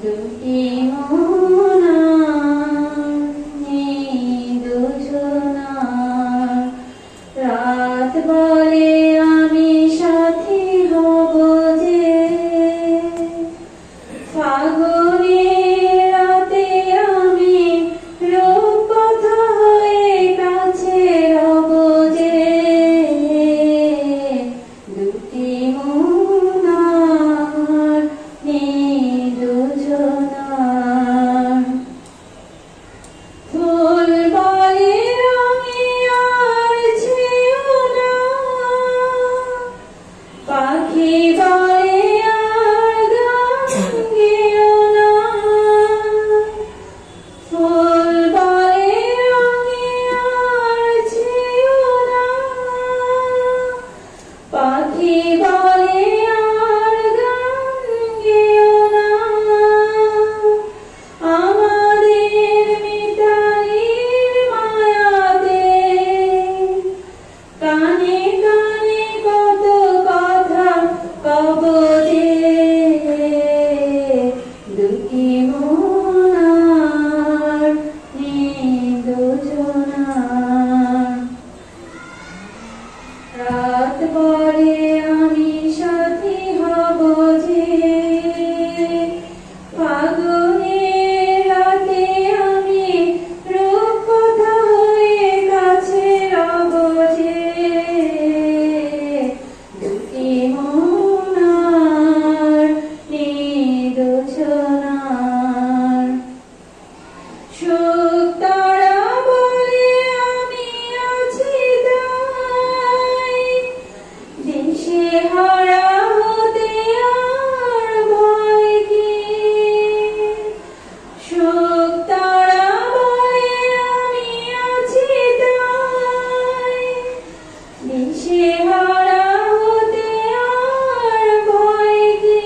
দুটি মোনানি দুজনা রাত বলে আমি সাথী হব যে ফাগুনের রাতে আমি রূপকথা হয়ে কাছে রব যে দুটি মোনানি দুজনা ফুল বলে রঙে আর ছেও না পাখি বলে আর গান গেও না ফুল বলে রঙে আর ছেও না পাখি বলে আর গান গেও না আমাদের মিতালির মায়াতে কানে কানে কত কথা কব যে দুটি মোনানি দুজনা রাত বলে আমি সাথী হব যে ফাগুনের রাতে আমি রূপকথা হয়ে কাছে রব যে দুটি মোনানি দুজনা সুখ তারা বলে আমি আছি তাই দিশে হারা হতে আর ভয় কি সুখ তারা বলে আমি আছি তাই দিশে হারা হতে আর ভয় কি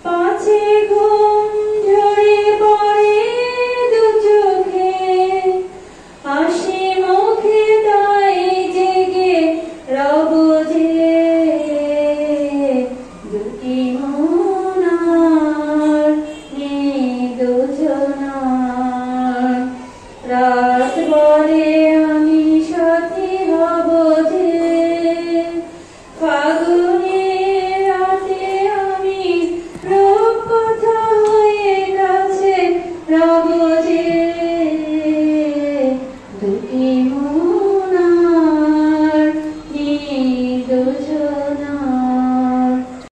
পাছে ঘুম ঝরে পড়ে দু চোখে হাসি মুখে তাই জেগে রব যে দুটি